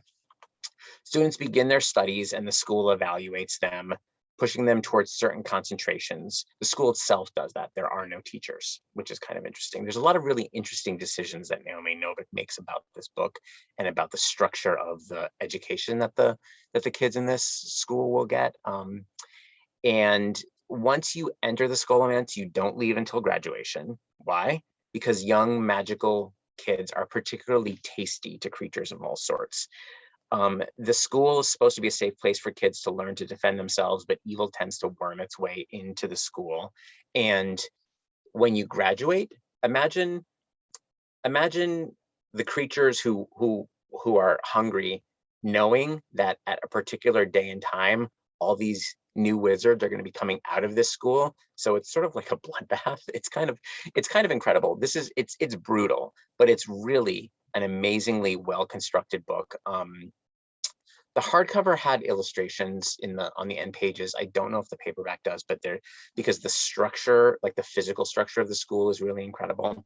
Students begin their studies and the school evaluates them, pushing them towards certain concentrations. The school itself does that. There are no teachers, which is kind of interesting. There's a lot of really interesting decisions that Naomi Novik makes about this book and about the structure of the education that the kids in this school will get. And once you enter the Scholomance, you don't leave until graduation. Why? Because young magical kids are particularly tasty to creatures of all sorts. The school is supposed to be a safe place for kids to learn to defend themselves, but evil tends to worm its way into the school. And when you graduate, imagine the creatures who are hungry, knowing that at a particular day and time, all these new wizards are going to be coming out of this school. So it's sort of like a bloodbath. It's kind of incredible. It's brutal, but it's really an amazingly well-constructed book. The hardcover had illustrations on the end pages. I don't know if the paperback does, but because the structure, like the physical structure of the school, is really incredible.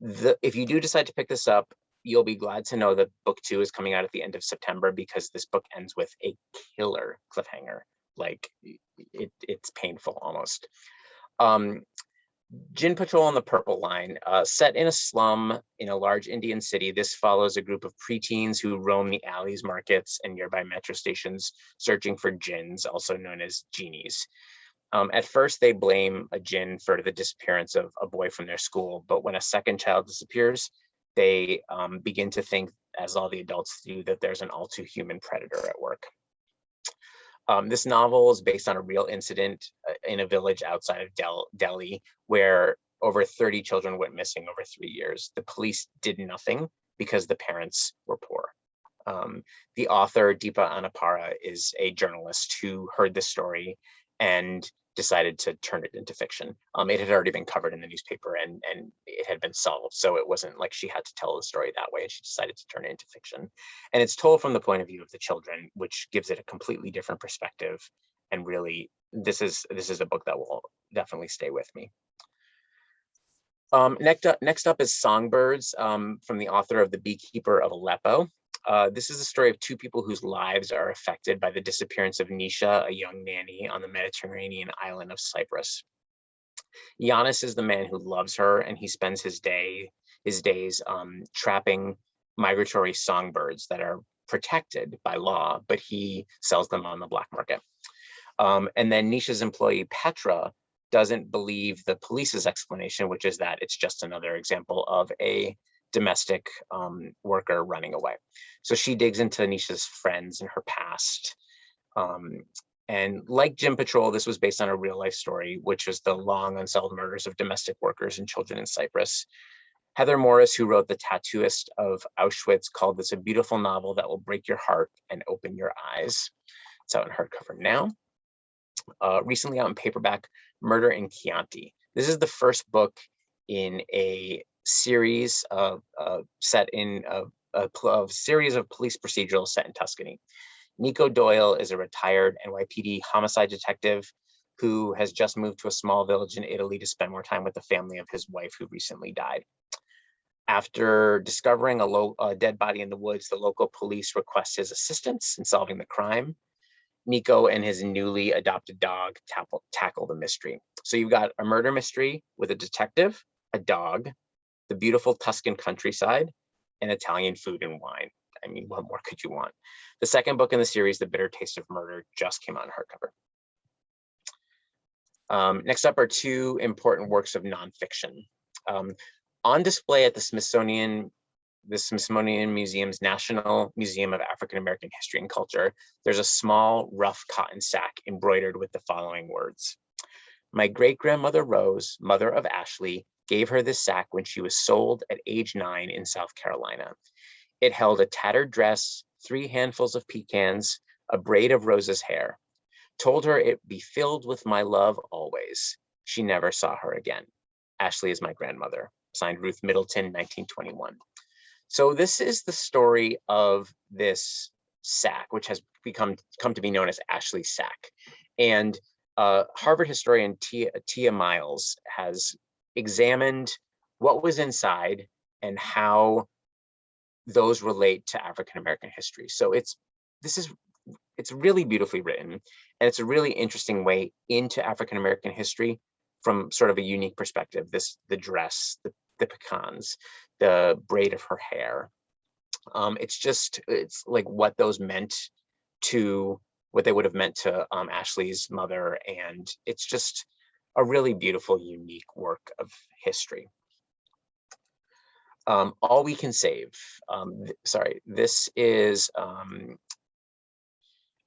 If you do decide to pick this up, you'll be glad to know that book 2 is coming out at the end of September, because this book ends with a killer cliffhanger. Like it's painful almost. Djinn Patrol on the Purple Line, set in a slum in a large Indian city. This follows a group of preteens who roam the alleys, markets, and nearby metro stations searching for jinns, also known as genies. At first, they blame a jinn for the disappearance of a boy from their school, but when a second child disappears, they begin to think, as all the adults do, that there's an all too human predator at work. This novel is based on a real incident in a village outside of Delhi, where over 30 children went missing over 3 years. The police did nothing because the parents were poor. The author, Deepa Anapara, is a journalist who heard this story and decided to turn it into fiction. It had already been covered in the newspaper and it had been solved. So it wasn't like she had to tell the story that way, and she decided to turn it into fiction. And it's told from the point of view of the children, which gives it a completely different perspective. And really, this is a book that will definitely stay with me. Next up is Songbirds, from the author of The Beekeeper of Aleppo. This is a story of 2 people whose lives are affected by the disappearance of Nisha, a young nanny on the Mediterranean island of Cyprus. Yanis is the man who loves her, and he spends his days trapping migratory songbirds that are protected by law, but he sells them on the black market. And then Nisha's employee, Petra, doesn't believe the police's explanation, which is that it's just another example of a domestic worker running away. So she digs into Nisha's friends and her past. And like Djinn Patrol, this was based on a real life story, which was the long unsolved murders of domestic workers and children in Cyprus. Heather Morris, who wrote The Tattooist of Auschwitz, called this a beautiful novel that will break your heart and open your eyes. It's out in hardcover now. Recently out in paperback, Murder in Chianti. This is the first book in a series of set in a series of police procedurals set in Tuscany. Nico Doyle is a retired NYPD homicide detective who has just moved to a small village in Italy to spend more time with the family of his wife who recently died. After discovering a dead body in the woods, the local police request his assistance in solving the crime. Nico and his newly adopted dog tackle the mystery. So you've got a murder mystery with a detective, a dog, the beautiful Tuscan countryside, and Italian food and wine. I mean, what more could you want? The second book in the series, The Bitter Taste of Murder, just came out in hardcover. Next up are 2 important works of nonfiction. On display at the Smithsonian Museum's National Museum of African American History and Culture, there's a small, rough cotton sack embroidered with the following words. My great-grandmother Rose, mother of Ashley, gave her this sack when she was sold at age 9 in South Carolina. It held a tattered dress, 3 handfuls of pecans, a braid of Rose's hair. Told her it'd be filled with my love always. She never saw her again. Ashley is my grandmother. Signed, Ruth Middleton, 1921. So this is the story of this sack, which has come to be known as Ashley's sack. And Harvard historian Tia Miles has examined what was inside and how those relate to African American history. So it's really beautifully written, and it's a really interesting way into African American history from sort of a unique perspective. The dress, the pecans, the braid of her hair. It's like what those meant to, what they would have meant to Ashley's mother, and it's just a really beautiful, unique work of history. All We Can Save. Sorry, this is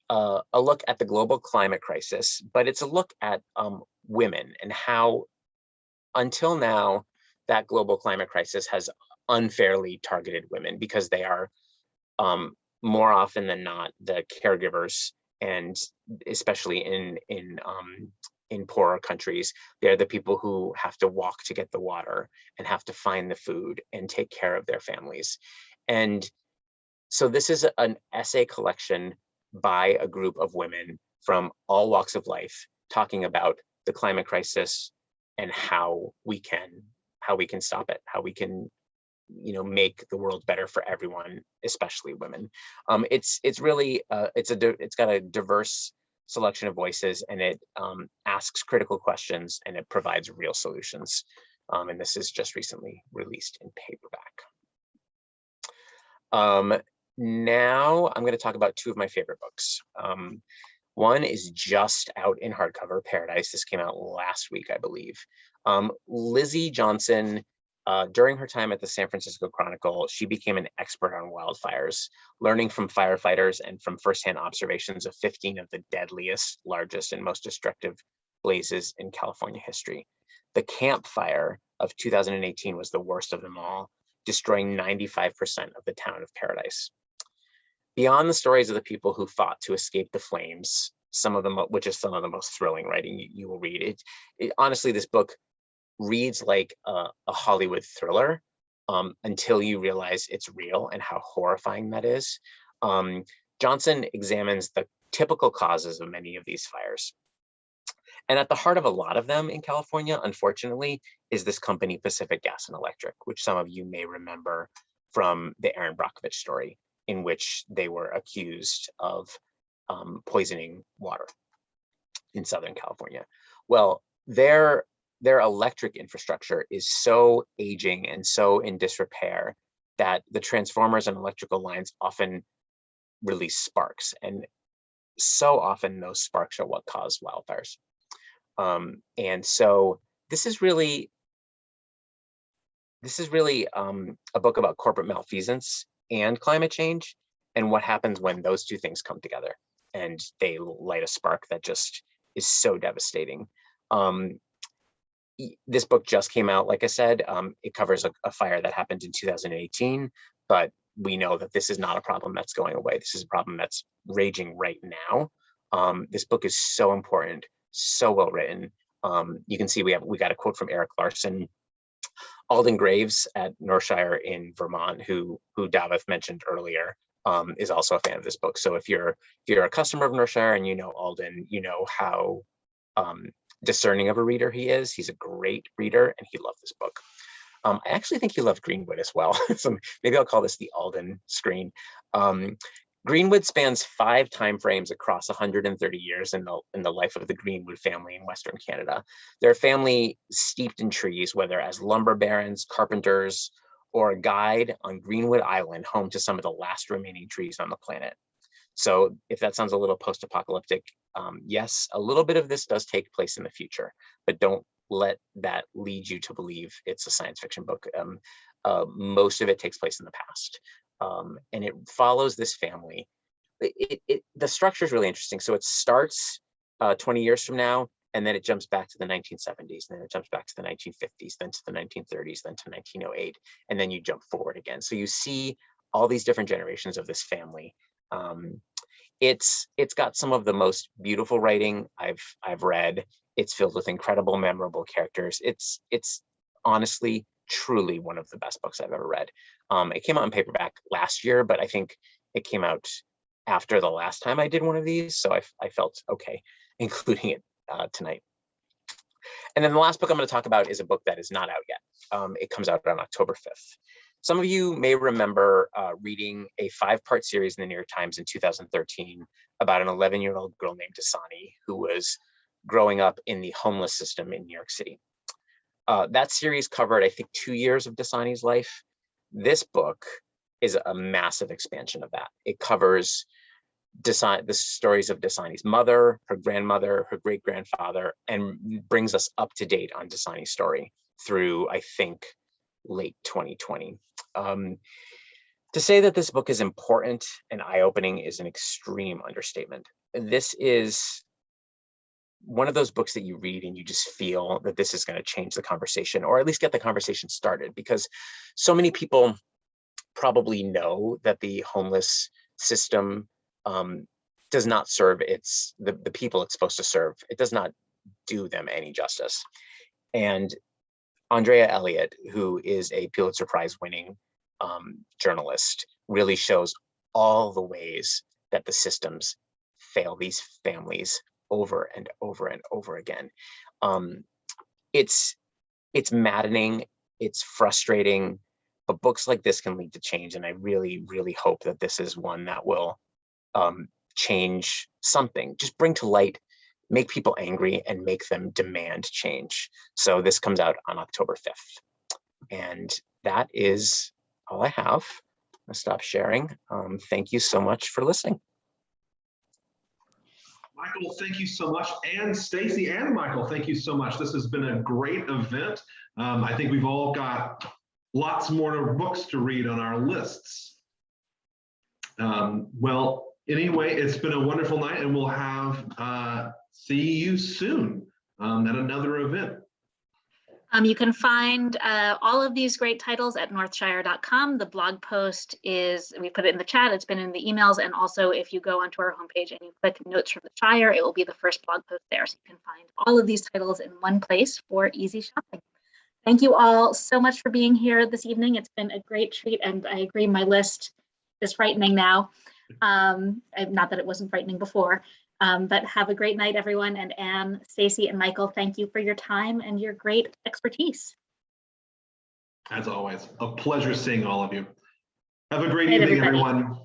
a look at the global climate crisis, but it's a look at women and how, until now, that global climate crisis has unfairly targeted women because they are more often than not the caregivers, and especially in poorer countries, they're the people who have to walk to get the water and have to find the food and take care of their families. And so this is an essay collection by a group of women from all walks of life talking about the climate crisis and how we can stop it, how we can make the world better for everyone, especially women. It's really it's got a diverse selection of voices, and it asks critical questions, and it provides real solutions. And this is just recently released in paperback. Now I'm going to talk about two of my favorite books. One is just out in hardcover, Paradise. This came out last week, I believe. Lizzie Johnson, during her time at the San Francisco Chronicle, she became an expert on wildfires, learning from firefighters and from firsthand observations of 15 of the deadliest, largest, and most destructive blazes in California history. The Camp Fire of 2018 was the worst of them all, destroying 95% of the town of Paradise. Beyond the stories of the people who fought to escape the flames, which is some of the most thrilling writing you will read. Honestly, this book reads like a Hollywood thriller until you realize it's real and how horrifying that is. Johnson examines the typical causes of many of these fires. And at the heart of a lot of them in California, unfortunately, is this company, Pacific Gas and Electric, which some of you may remember from the Erin Brockovich story, in which they were accused of poisoning water in Southern California. Well, their electric infrastructure is so aging and so in disrepair that the transformers and electrical lines often release sparks, and so often those sparks are what cause wildfires. And so this is really a book about corporate malfeasance and climate change, and what happens when those two things come together and they light a spark that just is so devastating. This book just came out, like I said. It covers a fire that happened in 2018, but we know that this is not a problem that's going away. This is a problem that's raging right now. This book is so important, so well written. You can see we got a quote from Eric Larson. Alden Graves at Northshire in Vermont, who Davith mentioned earlier, is also a fan of this book. So if you're a customer of Northshire and you know Alden, you know how discerning of a reader he is. He's a great reader, and he loved this book. I actually think he loved Greenwood as well. So maybe I'll call this the Alden screen. Greenwood spans 5 time frames across 130 years in the life of the Greenwood family in Western Canada. They're a family steeped in trees, whether as lumber barons, carpenters, or a guide on Greenwood Island, home to some of the last remaining trees on the planet. So if that sounds a little post-apocalyptic, yes, a little bit of this does take place in the future, but don't let that lead you to believe it's a science fiction book. Most of it takes place in the past. And it follows this family. The structure is really interesting. So it starts 20 years from now, and then it jumps back to the 1970s, then it jumps back to the 1950s, then to the 1930s, then to 1908, and then you jump forward again. So you see all these different generations of this family. It's got some of the most beautiful writing I've read. It's filled with incredible, memorable characters. It's honestly, truly one of the best books I've ever read. It came out in paperback last year, but I think it came out after the last time I did one of these, so I felt okay including it tonight. And then the last book I'm going to talk about is a book that is not out yet. It comes out on October 5th. Some of you may remember reading a 5-part series in the New York Times in 2013 about an 11-year-old girl named Dasani who was growing up in the homeless system in New York City. That series covered, I think, 2 years of Dasani's life. This book is a massive expansion of that. It covers the stories of Dasani's mother, her grandmother, her great-grandfather, and brings us up to date on Dasani's story through, I think, late 2020. To say that this book is important and eye-opening is an extreme understatement. This is one of those books that you read and you just feel that this is going to change the conversation, or at least get the conversation started, because so many people probably know that the homeless system does not serve the people it's supposed to serve. It does not do them any justice. And Andrea Elliott, who is a Pulitzer Prize winning journalist, really shows all the ways that the systems fail these families over and over and over again. It's maddening, it's frustrating, but books like this can lead to change. And I really, really hope that this is one that will change something, just bring to light, make people angry and make them demand change. So this comes out on October 5th. And that is all I have. I'll stop sharing. Thank you so much for listening. Michael, thank you so much. And Stacy and Michael, thank you so much. This has been a great event. I think we've all got lots more books to read on our lists. Well, anyway, it's been a wonderful night, and we'll have see you soon at another event. You can find all of these great titles at northshire.com. The blog post is, we put it in the chat, it's been in the emails, and also if you go onto our homepage and you click Notes from the Shire, it will be the first blog post there. So you can find all of these titles in one place for easy shopping. Thank you all so much for being here this evening. It's been a great treat, and I agree, my list is frightening now. Not that it wasn't frightening before. But have a great night, everyone. And Anne, Stacy, and Michael, thank you for your time and your great expertise. As always, a pleasure seeing all of you. Have a great Good night, evening, everybody. everyone.